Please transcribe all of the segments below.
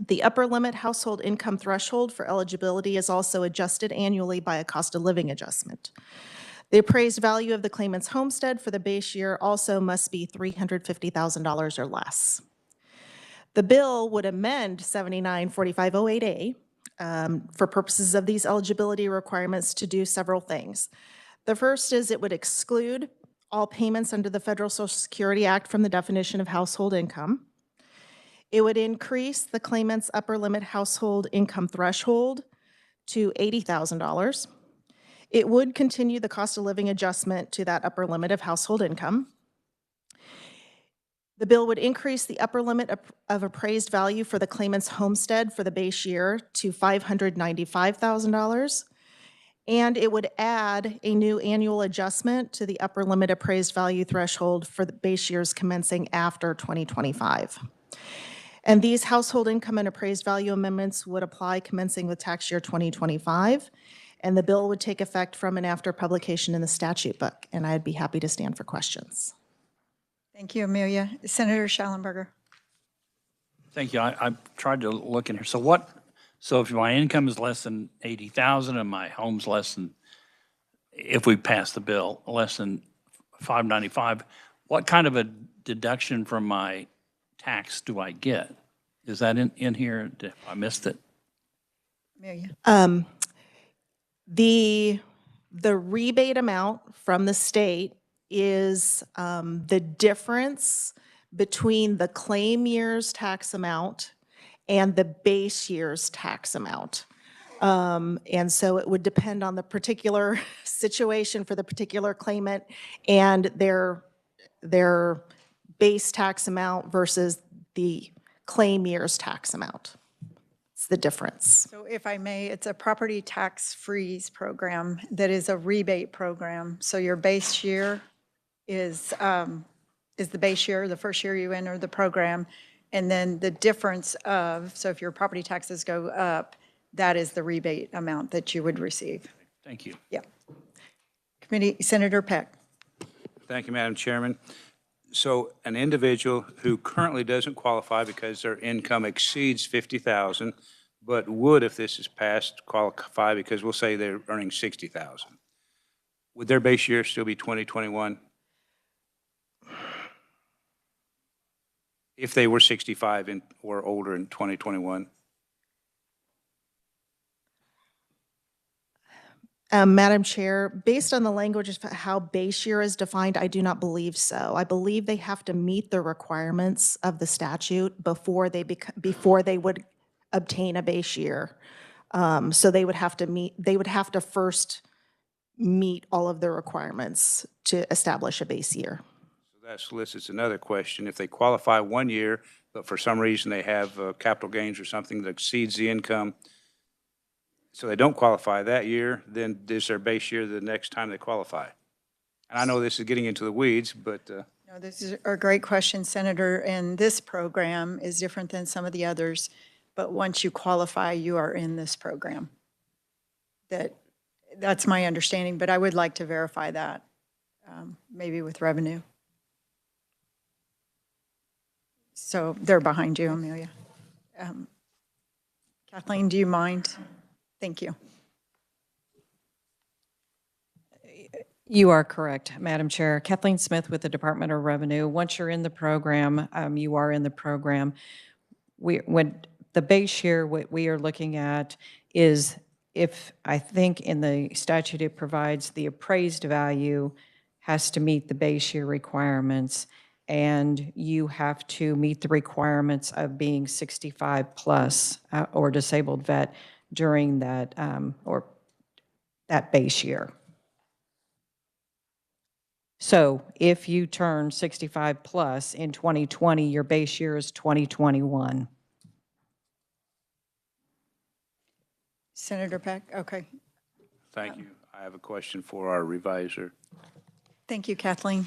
The upper limit household income threshold for eligibility is also adjusted annually by a cost of living adjustment. The appraised value of the claimant's homestead for the base year also must be $350,000 or less. The bill would amend 794508A for purposes of these eligibility requirements to do several things. The first is it would exclude all payments under the Federal Social Security Act from the definition of household income. It would increase the claimant's upper limit household income threshold to $80,000. It would continue the cost of living adjustment to that upper limit of household income. The bill would increase the upper limit of appraised value for the claimant's homestead for the base year to $595,000. And it would add a new annual adjustment to the upper limit appraised value threshold for the base years commencing after 2025. And these household income and appraised value amendments would apply commencing with tax year 2025. And the bill would take effect from and after publication in the statute book. And I'd be happy to stand for questions. Thank you, Amelia. Senator Schallenberger. Thank you. I tried to look in here. So if my income is less than 80,000 and my home's less than, if we pass the bill, less than 595, what kind of a deduction from my tax do I get? Is that in here? I missed it. Amelia. The rebate amount from the state is the difference between the claim year's tax amount and the base year's tax amount. And so it would depend on the particular situation for the particular claimant and their base tax amount versus the claim year's tax amount. It's the difference. So if I may, it's a property tax freeze program that is a rebate program. So your base year is the base year, the first year you enter the program, and then the difference of, so if your property taxes go up, that is the rebate amount that you would receive. Thank you. Yeah. Committee, Senator Peck. Thank you, Madam Chairman. So an individual who currently doesn't qualify because their income exceeds 50,000, but would, if this is passed, qualify because we'll say they're earning 60,000. Would their base year still be 2021? If they were 65 or older in 2021? Madam Chair, based on the language of how base year is defined, I do not believe so. I believe they have to meet the requirements of the statute before they would obtain a base year. So they would have to first meet all of the requirements to establish a base year. So that solicits another question. If they qualify 1 year, but for some reason they have capital gains or something that exceeds the income, so they don't qualify that year, then is their base year the next time they qualify? And I know this is getting into the weeds, but... No, this is a great question, Senator, and this program is different than some of the others, but once you qualify, you are in this program. That's my understanding, but I would like to verify that, maybe with revenue. So they're behind you, Amelia. Kathleen, do you mind? Thank you. You are correct, Madam Chair. Kathleen Smith with the Department of Revenue. Once you're in the program, you are in the program. When the base year, what we are looking at is, if I think in the statute it provides the appraised value has to meet the base year requirements, and you have to meet the requirements of being 65 plus or disabled vet during that or that base year. So if you turn 65 plus in 2020, your base year is 2021. Senator Peck, okay. Thank you. I have a question for our reviser. Thank you, Kathleen.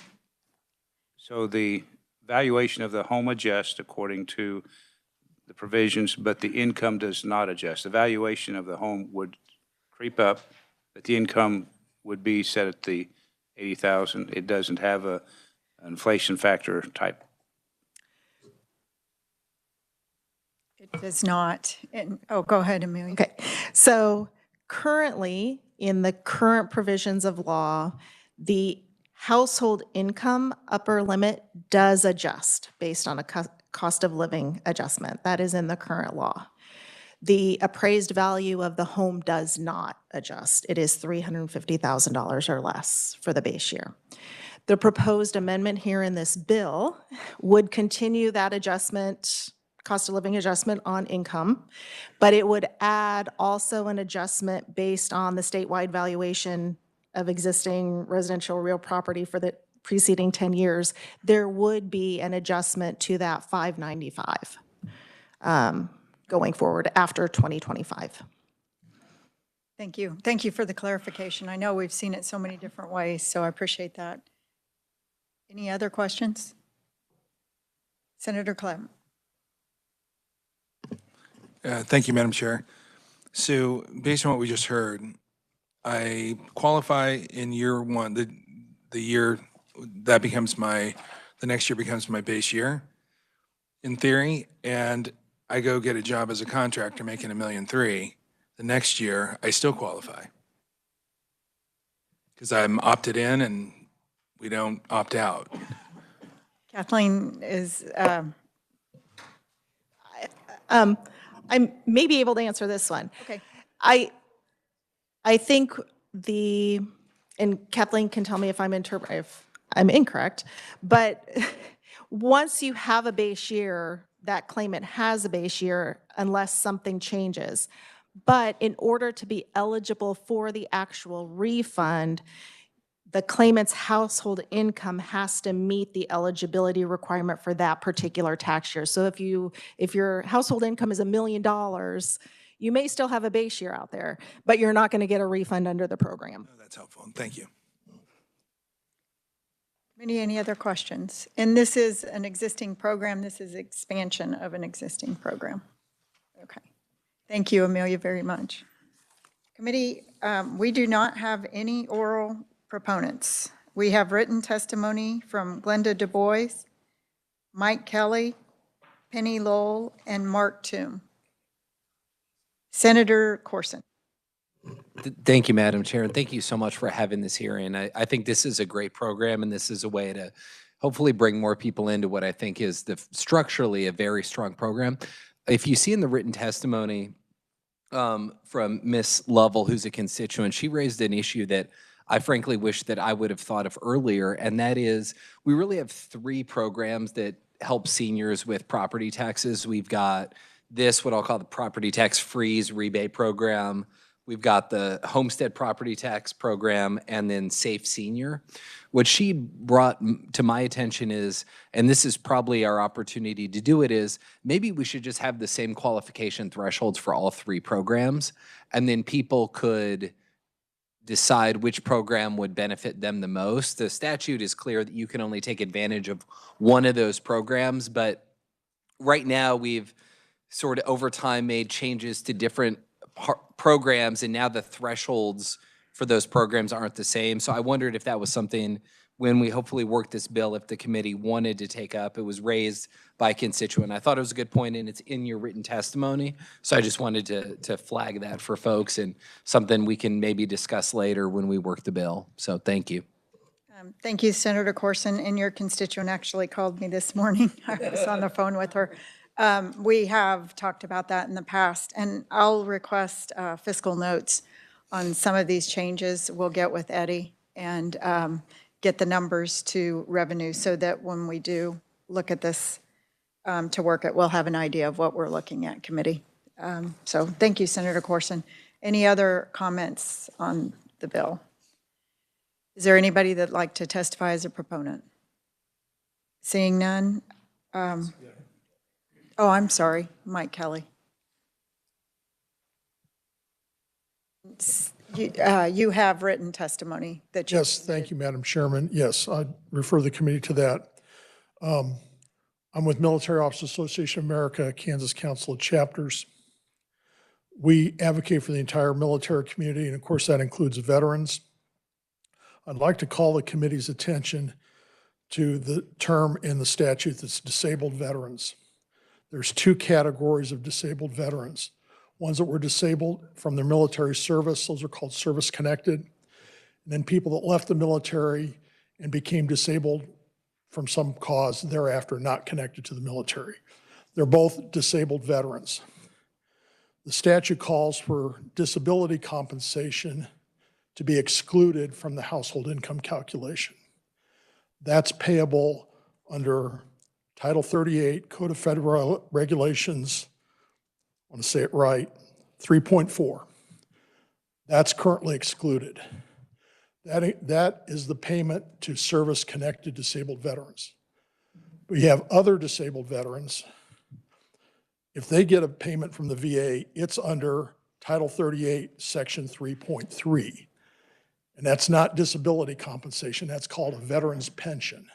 So the valuation of the home adjusts according to the provisions, but the income does not adjust. The valuation of the home would creep up, but the income would be set at the 80,000. It doesn't have an inflation factor type. It does not. And, oh, go ahead, Amelia. Okay, so currently, in the current provisions of law, the household income upper limit does adjust based on a cost of living adjustment. That is in the current law. The appraised value of the home does not adjust. It is $350,000 or less for the base year. The proposed amendment here in this bill would continue that adjustment, cost of living adjustment on income, but it would add also an adjustment based on the statewide valuation of existing residential real property for the preceding 10 years. There would be an adjustment to that 595 going forward after 2025. Thank you. Thank you for the clarification. I know we've seen it so many different ways, so I appreciate that. Any other questions? Senator Clem. Thank you, Madam Chair. So based on what we just heard, I qualify in year one, the year that becomes the next year becomes my base year in theory, and I go get a job as a contractor making $1.3 million. The next year, I still qualify because I'm opted in and we don't opt out. Kathleen is, I may be able to answer this one. okay. I think and Kathleen can tell me if I'm incorrect, but once you have a base year, that claimant has a base year unless something changes. But in order to be eligible for the actual refund, the claimant's household income has to meet the eligibility requirement for that particular tax year. So if your household income is $1 million, you may still have a base year out there, but you're not going to get a refund under the program. Oh, that's helpful. Thank you. Any other questions? And this is an existing program. This is expansion of an existing program. Okay. Thank you, Amelia, very much. Committee, we do not have any oral proponents. We have written testimony from Glenda Du Bois, Mike Kelly, Penny Lowell, and Mark Toom. Senator Corson. Thank you, Madam Chair, and thank you so much for having this hearing. I think this is a great program, and this is a way to hopefully bring more people into what I think is structurally a very strong program. If you see in the written testimony from Ms. Lovell, who's a constituent, she raised an issue that I frankly wish that I would have thought of earlier, and that is we really have 3 programs that help seniors with property taxes. We've got this, what I'll call the property tax freeze rebate program. We've got the homestead property tax program, and then Safe Senior. What she brought to my attention is, and this is probably our opportunity to do it, is maybe we should just have the same qualification thresholds for all 3 programs, and then people could decide which program would benefit them the most. The statute is clear that you can only take advantage of one of those programs, but right now we've sort of over time made changes to different programs, and now the thresholds for those programs aren't the same. So I wondered if that was something, when we hopefully work this bill, if the committee wanted to take up. It was raised by a constituent. I thought it was a good point, and it's in your written testimony. So I just wanted to flag that for folks, and something we can maybe discuss later when we work the bill. So thank you. Thank you, Senator Corson. And your constituent actually called me this morning. I was on the phone with her. We have talked about that in the past, and I'll request fiscal notes on some of these changes. We'll get with Eddie and get the numbers to revenue so that when we do look at this to work it, we'll have an idea of what we're looking at, committee. So thank you, Senator Corson. Any other comments on the bill? Is there anybody that'd like to testify as a proponent? Seeing none? Oh, I'm sorry, Mike Kelly. You have written testimony that you... Yes, thank you, Madam Chairman. Yes, I refer the committee to that. I'm with Military Officers Association of America, Kansas Council of Chapters. We advocate for the entire military community, and of course that includes veterans. I'd like to call the committee's attention to the term in the statute that's disabled veterans. There's two categories of disabled veterans. Ones that were disabled from their military service, those are called service-connected. And then people that left the military and became disabled from some cause thereafter not connected to the military. They're both disabled veterans. The statute calls for disability compensation to be excluded from the household income calculation. That's payable under Title 38 Code of Federal Regulations, I want to say it right, 3.4. That's currently excluded. That is the payment to service-connected disabled veterans. We have other disabled veterans. If they get a payment from the VA, it's under Title 38, Section 3.3. And that's not disability compensation, that's called a veteran's pension.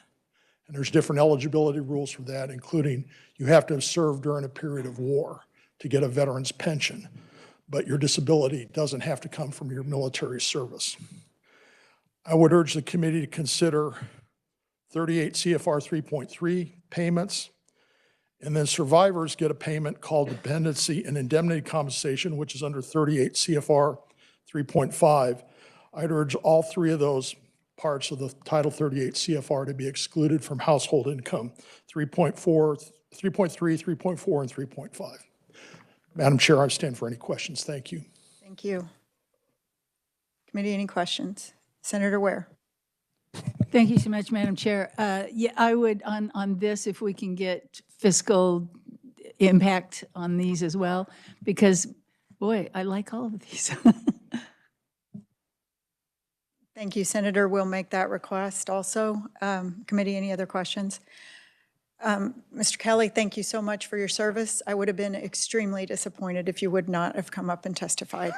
And there's different eligibility rules for that, including you have to have served during a period of war to get a veteran's pension, but your disability doesn't have to come from your military service. I would urge the committee to consider 38 CFR 3.3 payments, and then survivors get a payment called dependency and indemnity compensation, which is under 38 CFR 3.5. I'd urge all three of those parts of the Title 38 CFR to be excluded from household income, 3.4, 3.3, 3.4, and 3.5. Madam Chair, I stand for any questions. Thank you. Thank you. Committee, any questions? Senator Ware. Thank you so much, Madam Chair. Yeah, I would, on this, if we can get fiscal impact on these as well, because, boy, I like all of these. Thank you, Senator. We'll make that request also. Committee, any other questions? Mr. Kelly, thank you so much for your service. I would have been extremely disappointed if you would not have come up and testified.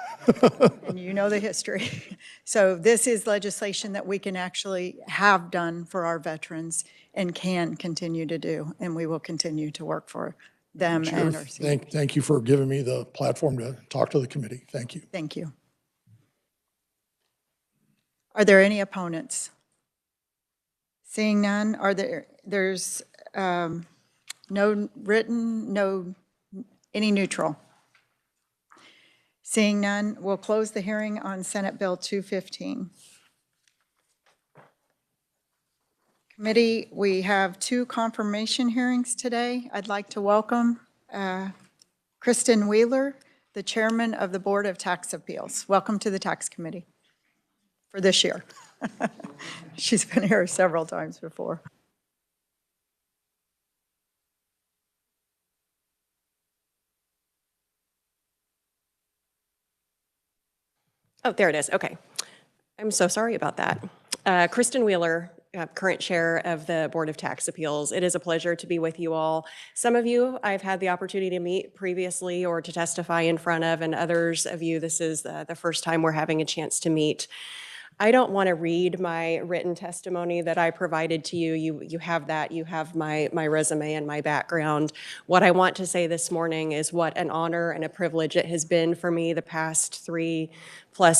And you know the history. So this is legislation that we can actually have done for our veterans and can continue to do, and we will continue to work for them and our seniors. Thank you for giving me the platform to talk to the committee. Thank you. Thank you. Are there any opponents? Seeing none, there's no written, any neutral? Seeing none, we'll close the hearing on Senate Bill 215. Committee, we have two confirmation hearings today. I'd like to welcome Kristen Wheeler, the chairman of the Board of Tax Appeals. Welcome to the Tax Committee for this year. She's been here several times before. Oh, there it is. Okay. I'm so sorry about that. Kristen Wheeler, current chair of the Board of Tax Appeals. It is a pleasure to be with you all. Some of you I've had the opportunity to meet previously or to testify in front of, and others of you, this is the first time we're having a chance to meet. I don't want to read my written testimony that I provided to you. You have that. You have my resume and my background. What I want to say this morning is what an honor and a privilege it has been for me the past 3+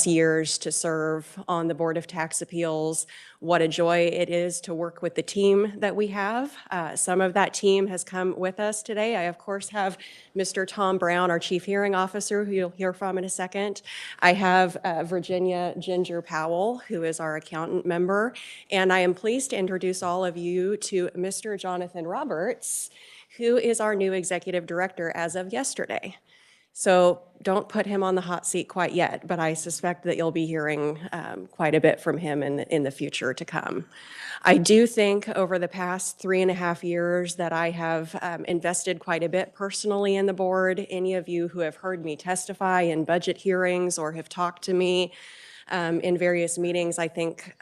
years to serve on the Board of Tax Appeals. What a joy it is to work with the team that we have. Some of that team has come with us today. I, of course, have Mr. Tom Brown, our Chief Hearing Officer, who you'll hear from in a second. I have Virginia Ginger Powell, who is our accountant member. And I am pleased to introduce all of you to Mr. Jonathan Roberts, who is our new Executive Director as of yesterday. So don't put him on the hot seat quite yet, but I suspect that you'll be hearing quite a bit from him in the future to come. I do think over the past 3.5 years that I have invested quite a bit personally in the board. Any of you who have heard me testify in budget hearings or have talked to me in various meetings, I think,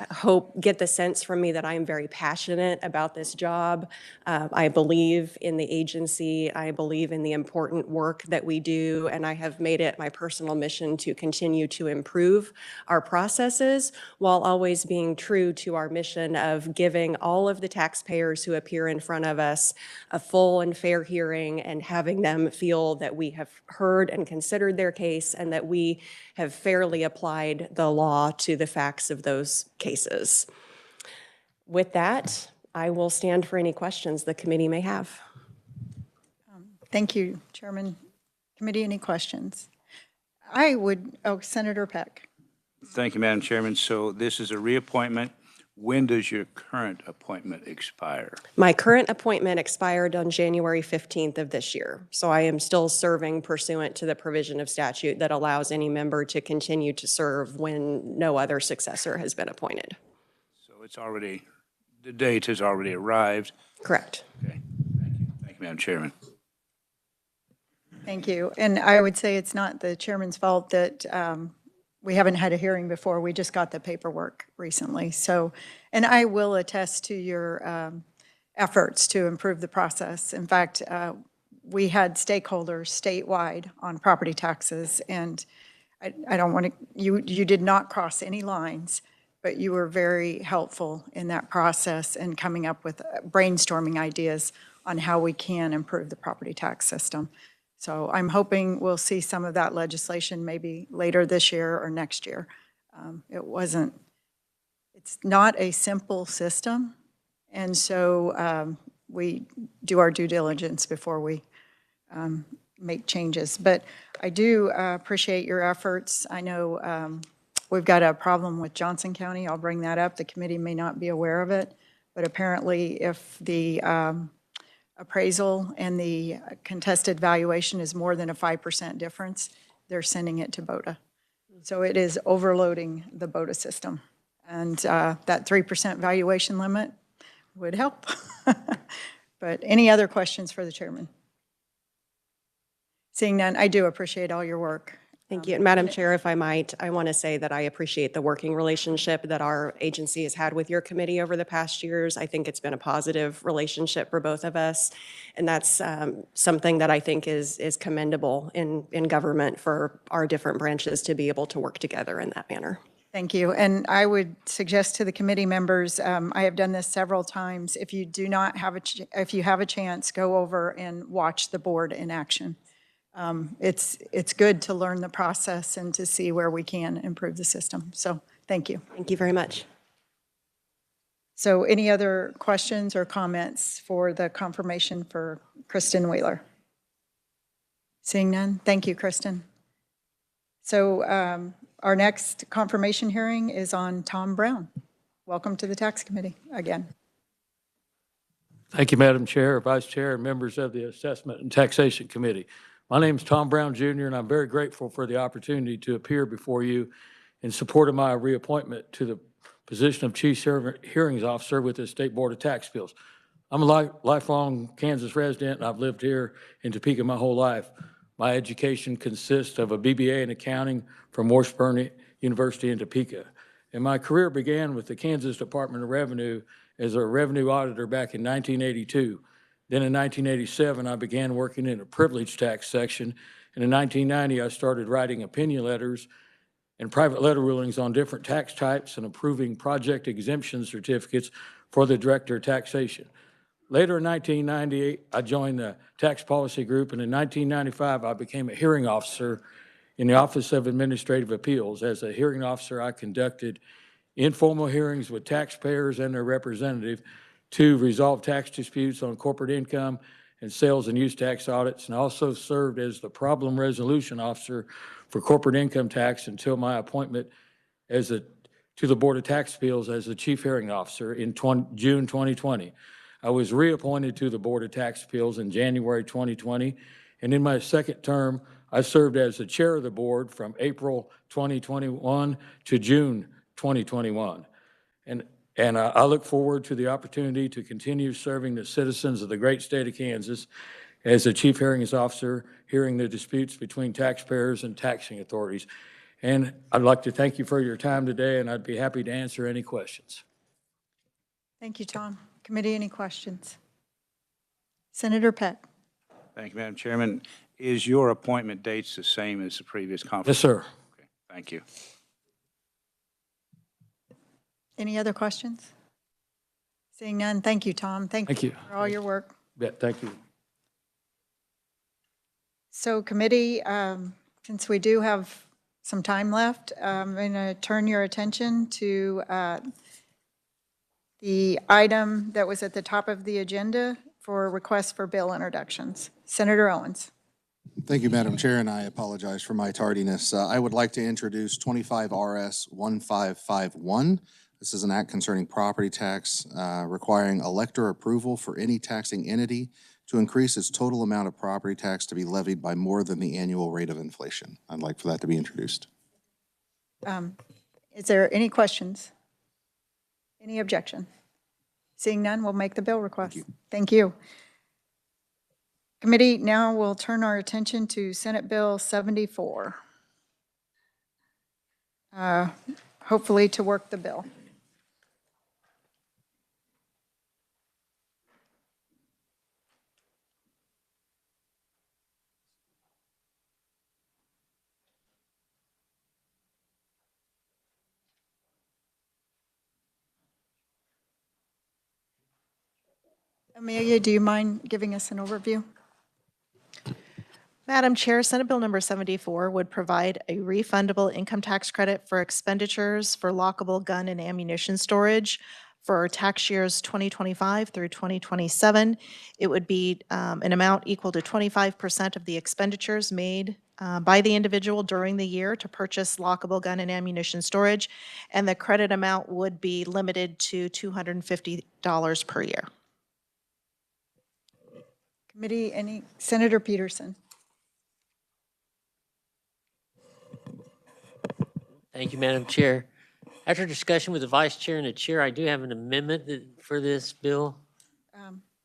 get the sense from me that I am very passionate about this job. I believe in the agency. I believe in the important work that we do, and I have made it my personal mission to continue to improve our processes while always being true to our mission of giving all of the taxpayers who appear in front of us a full and fair hearing and having them feel that we have heard and considered their case and that we have fairly applied the law to the facts of those cases. With that, I will stand for any questions the committee may have. Thank you, Chairman. Committee, any questions? Senator Peck. Thank you, Madam Chairman. So this is a reappointment. When does your current appointment expire? My current appointment expired on January 15th of this year, so I am still serving pursuant to the provision of statute that allows any member to continue to serve when no other successor has been appointed. So it's already, the date has already arrived. Correct. Okay, thank you. Thank you, Madam Chairman. Thank you. And I would say it's not the chairman's fault that we haven't had a hearing before. We just got the paperwork recently. So, and I will attest to your efforts to improve the process. In fact, we had stakeholders statewide on property taxes, and I don't want to, you did not cross any lines, but you were very helpful in that process and coming up with brainstorming ideas on how we can improve the property tax system. So I'm hoping we'll see some of that legislation maybe later this year or next year. It's not a simple system, and so we do our due diligence before we make changes. But I do appreciate your efforts. I know we've got a problem with Johnson County. I'll bring that up. The committee may not be aware of it, but apparently if the appraisal and the contested valuation is more than a 5% difference, they're sending it to BOTA. So it is overloading the BOTA system. And that 3% valuation limit would help. But any other questions for the chairman? Seeing none, I do appreciate all your work. Thank you. And Madam Chair, if I might, I want to say that I appreciate the working relationship that our agency has had with your committee over the past years. I think it's been a positive relationship for both of us. And that's something that I think is commendable in government for our different branches to be able to work together in that manner. Thank you. And I would suggest to the committee members, I have done this several times, if you do not have if you have a chance, go over and watch the board in action. It's good to learn the process and to see where we can improve the system. So thank you. Thank you very much. So any other questions or comments for the confirmation for Kristen Wheeler? Seeing none, thank you, Kristen. So our next confirmation hearing is on Tom Brown. Welcome to the Tax Committee again. Thank you, Madam Chair, Vice Chair, and members of the Assessment and Taxation Committee. My name is Tom Brown, Jr., and I'm very grateful for the opportunity to appear before you in support of my reappointment to the position of Chief Hearings Officer with the State Board of Tax Appeals. I'm a lifelong Kansas resident, and I've lived here in Topeka my whole life. My education consists of a BBA in accounting from Washburn University in Topeka. And my career began with the Kansas Department of Revenue as a revenue auditor back in 1982. Then in 1987, I began working in a privilege tax section. And in 1990, I started writing opinion letters and private letter rulings on different tax types and approving project exemption certificates for the Director of Taxation. Later in 1998, I joined the Tax Policy Group, and in 1995, I became a hearing officer in the Office of Administrative Appeals. As a hearing officer, I conducted informal hearings with taxpayers and their representative to resolve tax disputes on corporate income and sales and use tax audits, and also served as the problem resolution officer for corporate income tax until my appointment to the Board of Tax Appeals as the Chief Hearing Officer in June 2020. I was reappointed to the Board of Tax Appeals in January 2020, and in my second term, I served as the chair of the board from April 2021 to June 2021. And I look forward to the opportunity to continue serving the citizens of the great state of Kansas as the Chief Hearings Officer, hearing the disputes between taxpayers and taxing authorities. And I'd like to thank you for your time today, and I'd be happy to answer any questions. Thank you, Tom. Committee, any questions? Senator Peck. Thank you, Madam Chairman. Is your appointment dates the same as the previous conference? Yes, sir. Okay, thank you. Any other questions? Seeing none, thank you, Tom. Thank you for all your work. Yeah, thank you. So committee, since we do have some time left, I'm going to turn your attention to the item that was at the top of the agenda for requests for bill introductions. Senator Owens. Thank you, Madam Chair, and I apologize for my tardiness. I would like to introduce 25 RS 1551. This is an act concerning property tax requiring elector approval for any taxing entity to increase its total amount of property tax to be levied by more than the annual rate of inflation. I'd like for that to be introduced. Is there any questions? Any objection? Seeing none, we'll make the bill request. Thank you. Committee, now we'll turn our attention to Senate Bill 74. Hopefully to work the bill. Amelia, do you mind giving us an overview? Madam Chair, Senate Bill number 74 would provide a refundable income tax credit for expenditures for lockable gun and ammunition storage for tax years 2025 through 2027. It would be an amount equal to 25% of the expenditures made by the individual during the year to purchase lockable gun and ammunition storage, and the credit amount would be limited to $250 per year. Committee, Senator Peterson. Thank you, Madam Chair. After discussion with the Vice Chair and the Chair, I do have an amendment for this bill.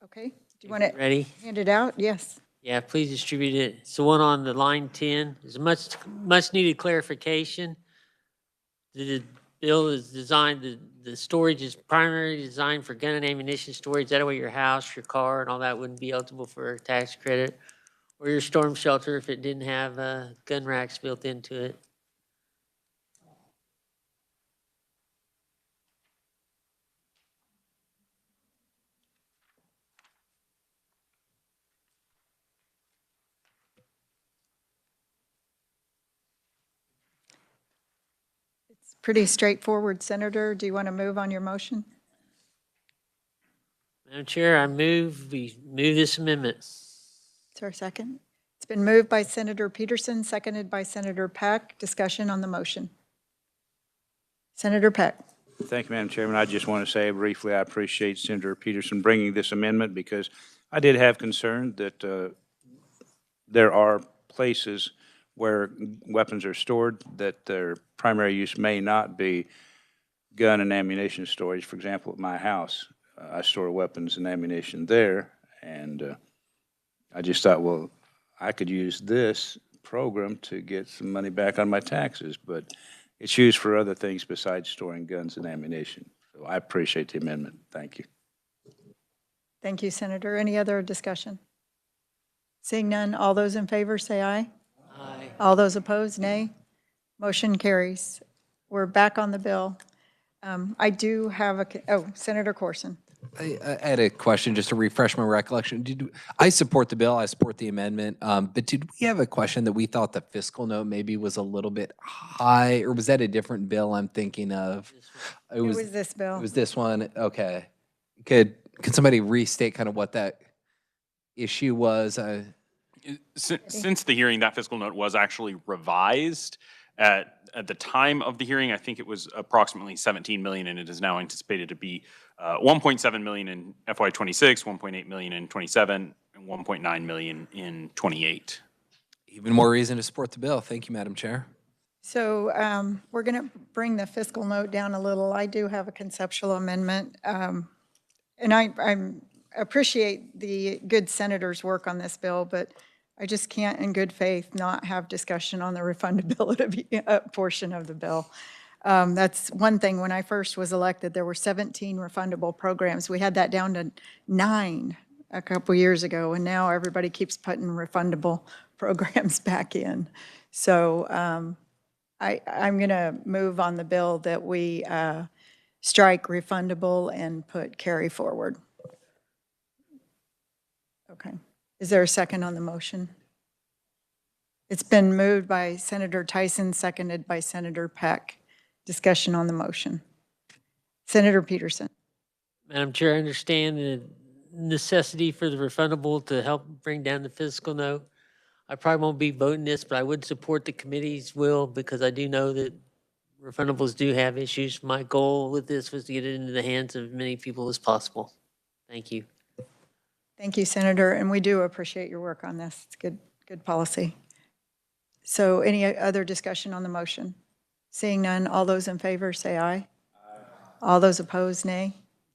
Okay, do you want to Ready? hand it out? Yes. Yeah, please distribute it. It's the one on the line 10. There's a much needed clarification. The bill is designed, the storage is primarily designed for gun and ammunition storage. That way your house, your car, and all that wouldn't be eligible for a tax credit. Or your storm shelter if it didn't have gun racks built into it. It's pretty straightforward, Senator. Do you want to move on your motion? Madam Chair, I move we move this amendment. Is there a second? It's been moved by Senator Peterson, seconded by Senator Peck. Discussion on the motion. Senator Peck. Thank you, Madam Chairman. I just want to say briefly, I appreciate Senator Peterson bringing this amendment because I did have concern that there are places where weapons are stored that their primary use may not be gun and ammunition storage. For example, at my house, I store weapons and ammunition there, and I just thought, well, I could use this program to get some money back on my taxes, but it's used for other things besides storing guns and ammunition. So I appreciate the amendment. Thank you. Thank you, Senator. Any other discussion? Seeing none, all those in favor say aye. Aye. All those opposed, nay. Motion carries. We're back on the bill. I do have Senator Corson. I had a question just to refresh my recollection. I support the bill, I support the amendment, but did we have a question that we thought the fiscal note maybe was a little bit high, or was that a different bill I'm thinking of? It was this bill. It was this one, okay. Could somebody restate kind of what that issue was? Since the hearing, that fiscal note was actually revised. At the time of the hearing, I think it was approximately 17 million, and it is now anticipated to be 1.7 million in FY26, 1.8 million in 27, and 1.9 million in 28. Even more reason to support the bill. Thank you, Madam Chair. So we're going to bring the fiscal note down a little. I do have a conceptual amendment, and I appreciate the good senator's work on this bill, but I just can't in good faith not have discussion on the refundability portion of the bill. That's one thing. When I first was elected, there were 17 refundable programs. We had that down to 9 a couple years ago, and now everybody keeps putting refundable programs back in. So I'm going to move on the bill that we strike refundable and put carry forward. Okay. Is there a second on the motion? It's been moved by Senator Tyson, seconded by Senator Peck. Discussion on the motion. Senator Peterson. Madam Chair, I understand that necessity for the refundable to help bring down the fiscal note. I probably won't be voting this, but I would support the committee's will because I do know that refundables do have issues. My goal with this was to get it into the hands of as many people as possible. Thank you. Thank you, Senator, and we do appreciate your work on this. It's good policy. So any other discussion on the motion? Seeing none, all those in favor say aye. All those opposed, nay.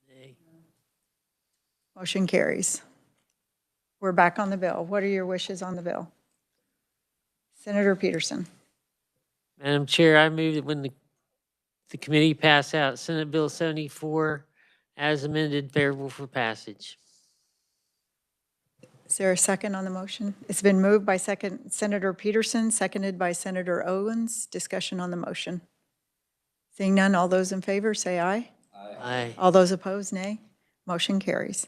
Nay. Motion carries. We're back on the bill. What are your wishes on the bill? Senator Peterson. Madam Chair, I move that when the committee pass out Senate Bill 74 as amended, favorable for passage. Is there a second on the motion? It's been moved by Senator Peterson, seconded by Senator Owens. Discussion on the motion. Seeing none, all those in favor say aye. Aye. All those opposed, nay. Motion carries.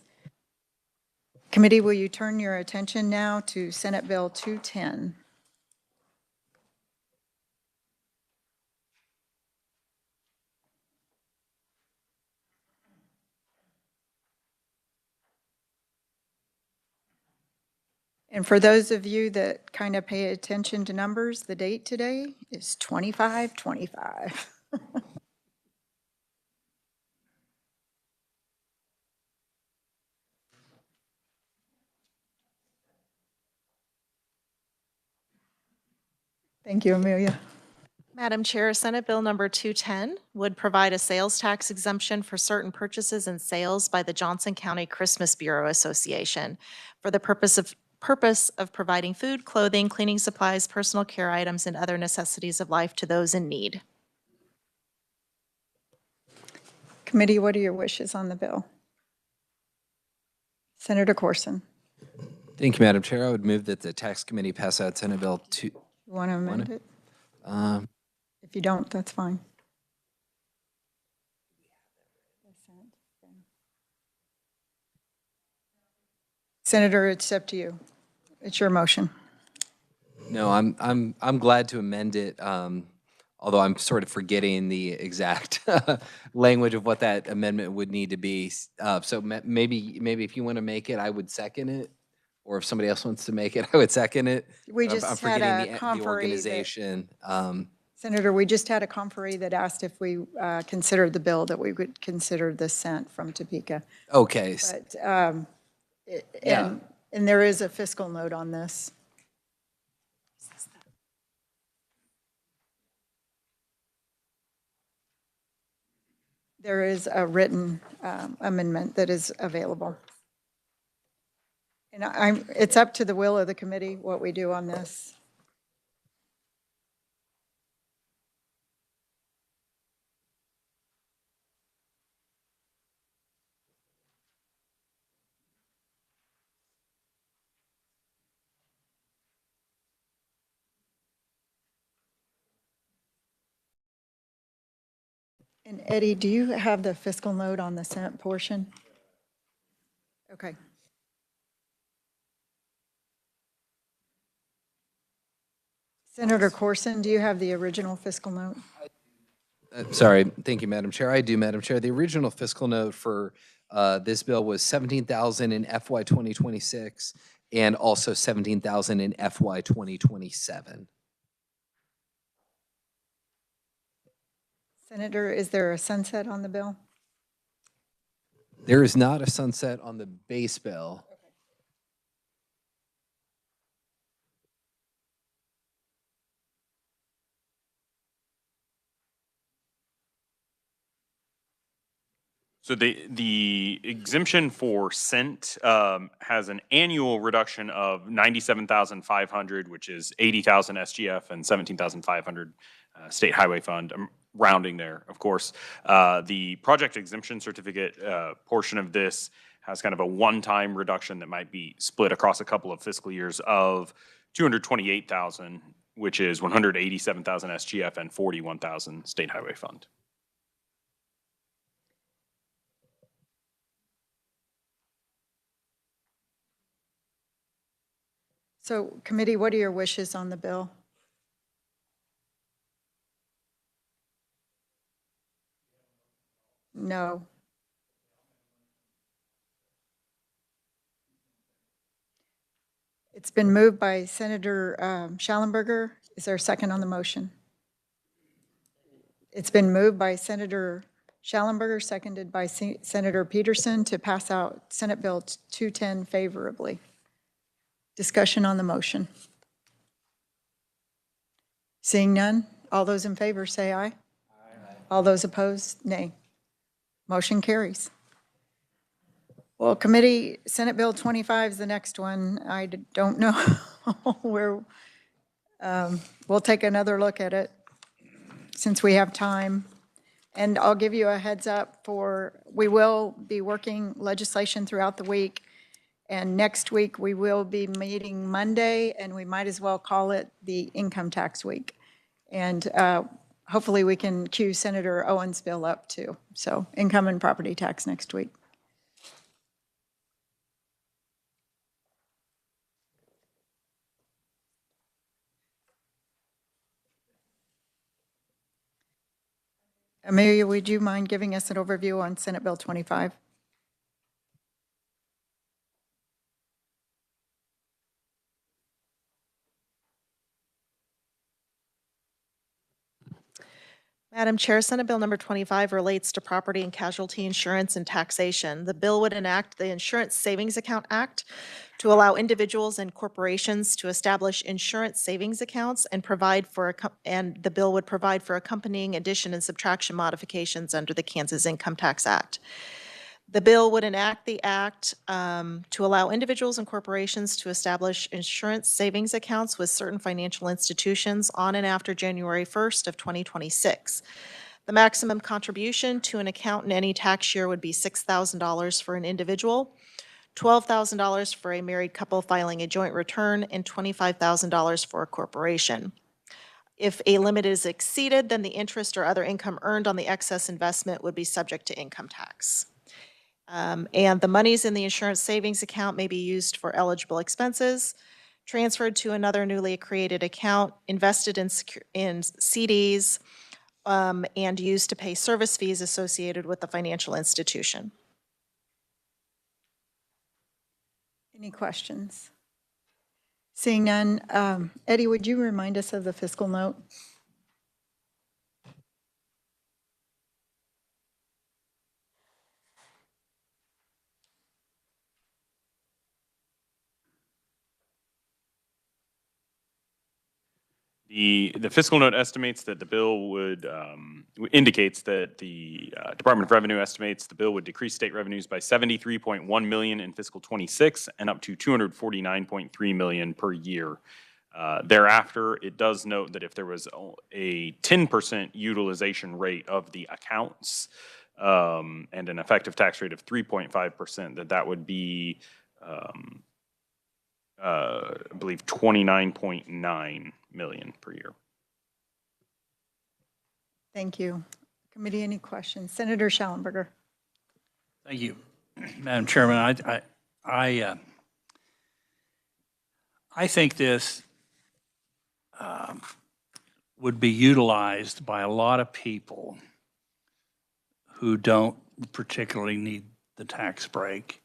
Committee, will you turn your attention now to Senate Bill 210? And for those of you that kind of pay attention to numbers, the date today is 25/25. Thank you, Amelia. Madam Chair, Senate Bill number 210 would provide a sales tax exemption for certain purchases and sales by the Johnson County Christmas Bureau Association for the purpose of providing food, clothing, cleaning supplies, personal care items, and other necessities of life to those in need. Committee, what are your wishes on the bill? Senator Corson, Thank you, Madam Chair. I would move that the Tax Committee pass out Senate Bill 2. you want to amend it? Um, If you don't, that's fine. Senator, it's up to you. It's your motion. No, I'm glad to amend it, although I'm sort of forgetting the exact language of what that amendment would need to be. So maybe if you want to make it, I would second it, or if somebody else wants to make it, I would second it. We But I'm just had forgetting a the conferee that- organization. Senator, we just had a conferee that asked if we considered the bill, that we would consider the sent from Topeka. Okay. But, Yeah. and there is a fiscal note on this. There is a written amendment that is available. And it's up to the will of the committee what we do on this. And Eddie, do you have the fiscal note on the Senate portion? Okay. Senator Corson, do you have the original fiscal note? Sorry, thank you, Madam Chair. I do, Madam Chair. The original fiscal note for this bill was 17,000 in FY 2026 and also 17,000 in FY 2027. Senator, is there a sunset on the bill? There is not a sunset on the base bill. So the exemption for cent has an annual reduction of 97,500, which is 80,000 SGF and 17,500 state highway fund. I'm rounding there, of course. The project exemption certificate portion of this has kind of a one-time reduction that might be split across a couple of fiscal years of 228,000, which is 187,000 SGF and 41,000 state highway fund. So committee, what are your wishes on the bill? No. It's been moved by Senator Schallenberger. Is there a second on the motion? It's been moved by Senator Schallenberger, seconded by Senator Peterson to pass out Senate Bill 210 favorably. Discussion on the motion. Seeing none, all those in favor say aye. Aye. All those opposed, nay. Motion carries. Well, committee, Senate Bill 25 is the next one. I don't know where, we'll take another look at it since we have time. And I'll give you a heads up we will be working legislation throughout the week. And next week, we will be meeting Monday, and we might as well call it the income tax week. And hopefully we can cue Senator Owen's bill up too. So income and property tax next week. Amelia, would you mind giving us an overview on Senate Bill 25? Madam Chair, Senate Bill number 25 relates to property and casualty insurance and taxation. The bill would enact the Insurance Savings Account Act to allow individuals and corporations to establish insurance savings accounts and and the bill would provide for accompanying addition and subtraction modifications under the Kansas Income Tax Act. The bill would enact the act to allow individuals and corporations to establish insurance savings accounts with certain financial institutions on and after January 1st of 2026. The maximum contribution to an account in any tax year would be $6,000 for an individual, $12,000 for a married couple filing a joint return, and $25,000 for a corporation. If a limit is exceeded, then the interest or other income earned on the excess investment would be subject to income tax. And the monies in the insurance savings account may be used for eligible expenses, transferred to another newly created account, invested in CDs, and used to pay service fees associated with the financial institution. Any questions? Seeing none, Eddie, would you remind us of the fiscal note? The fiscal note estimates that the bill would, indicates that the Department of Revenue estimates the bill would decrease state revenues by $73.1 million in fiscal '26 and up to $249.3 million per year. Thereafter, it does note that if there was a 10% utilization rate of the accounts and an effective tax rate of 3.5%, that would be, I believe, $29.9 million per year. Thank you. Committee, any questions? Senator Schallenberger. Thank you, Madam Chairman. I think this would be utilized by a lot of people who don't particularly need the tax break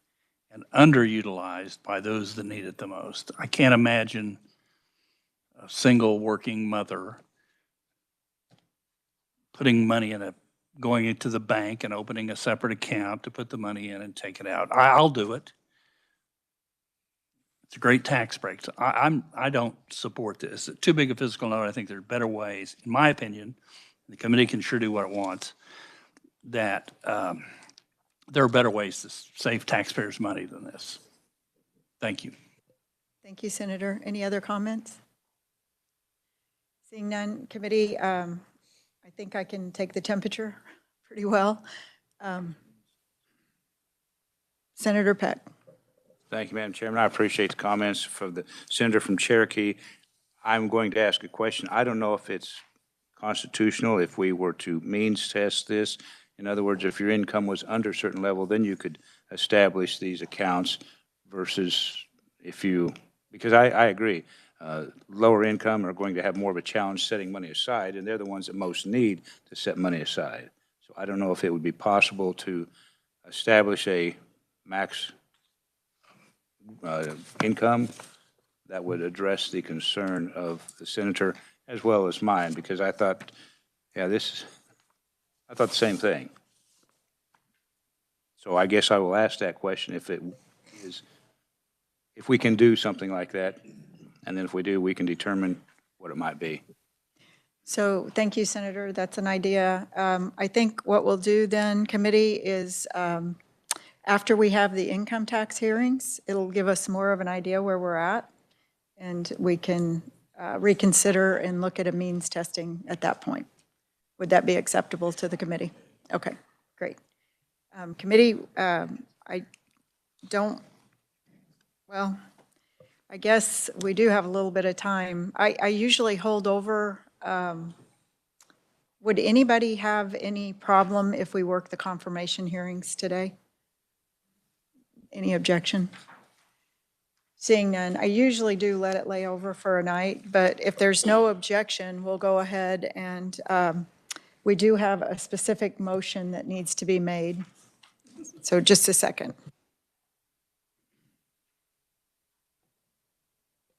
and underutilized by those that need it the most. I can't imagine a single working mother putting money going into the bank and opening a separate account to put the money in and take it out. I'll do it. It's a great tax break. So I don't support this. It's too big a fiscal note. I think there are better ways, in my opinion. The committee can sure do what it wants. That there are better ways to save taxpayers' money than this. Thank you. Thank you, Senator. Any other comments? Seeing none, committee, I think I can take the temperature pretty well. Senator Peck. Thank you, Madam Chairman. I appreciate the comments from the senator from Cherokee. I'm going to ask a question. I don't know if it's constitutional if we were to means test this. In other words, if your income was under a certain level, then you could establish these accounts versus if you, because I agree, lower income are going to have more of a challenge setting money aside, and they're the ones that most need to set money aside. So I don't know if it would be possible to establish a max income that would address the concern of the senator as well as mine, because I thought, yeah, I thought the same thing. So I guess I will ask that question if we can do something like that, and then if we do, we can determine what it might be. So thank you, Senator. That's an idea. I think what we'll do then, committee, is after we have the income tax hearings, it'll give us more of an idea where we're at, and we can reconsider and look at a means testing at that point. Would that be acceptable to the committee? Okay, great. Committee, I guess we do have a little bit of time. I usually hold over. Would anybody have any problem if we work the confirmation hearings today? Any objection? Seeing none, I usually do let it lay over for a night, but if there's no objection, we'll go ahead and we do have a specific motion that needs to be made. So just a second.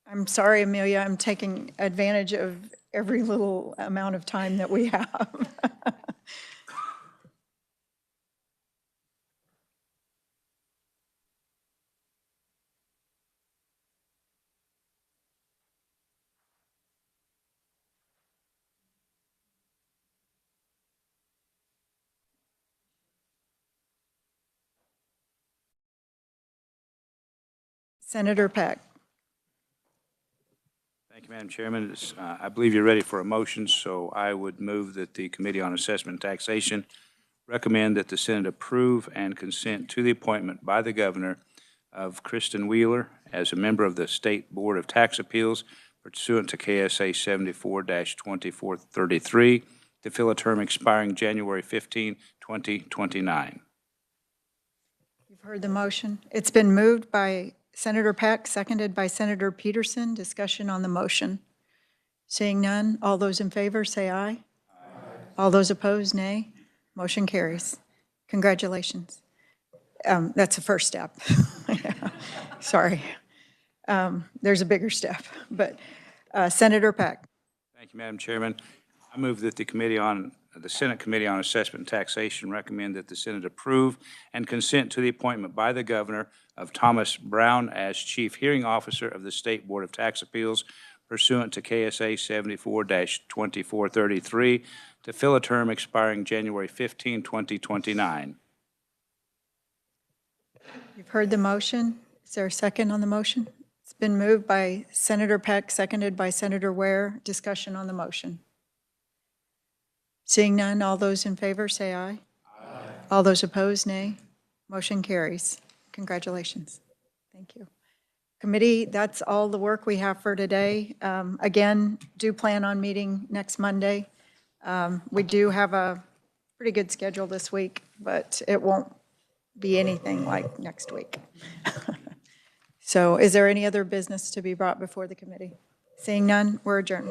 I'm sorry, Amelia, I'm taking advantage of every little amount of time that we have. Senator Peck. Thank you, Madam Chairman. I believe you're ready for a motion, so I would move that the Committee on Assessment and Taxation recommend that the Senate approve and consent to the appointment by the governor of Kristen Wheeler as a member of the State Board of Tax Appeals pursuant to KSA 74-2433 to fill a term expiring January 15, 2029. You've heard the motion. It's been moved by Senator Peck, seconded by Senator Peterson. Discussion on the motion. Seeing none, all those in favor say aye. Aye. All those opposed, nay. Motion carries. Congratulations. That's the first step. Sorry. There's a bigger step, but Senator Peck. Thank you, Madam Chairman. I move that the Senate Committee on Assessment and Taxation recommend that the Senate approve and consent to the appointment by the governor of Thomas Brown as Chief Hearing Officer of the State Board of Tax Appeals pursuant to KSA 74-2433 to fill a term expiring January 15, 2029. You've heard the motion. Is there a second on the motion? It's been moved by Senator Peck, seconded by Senator Ware. Discussion on the motion. Seeing none, all those in favor say aye. Aye. All those opposed, nay. Motion carries. Congratulations. Thank you. Committee, that's all the work we have for today. Again, do plan on meeting next Monday. We do have a pretty good schedule this week, but it won't be anything like next week. So is there any other business to be brought before the committee? Seeing none, we're adjourned.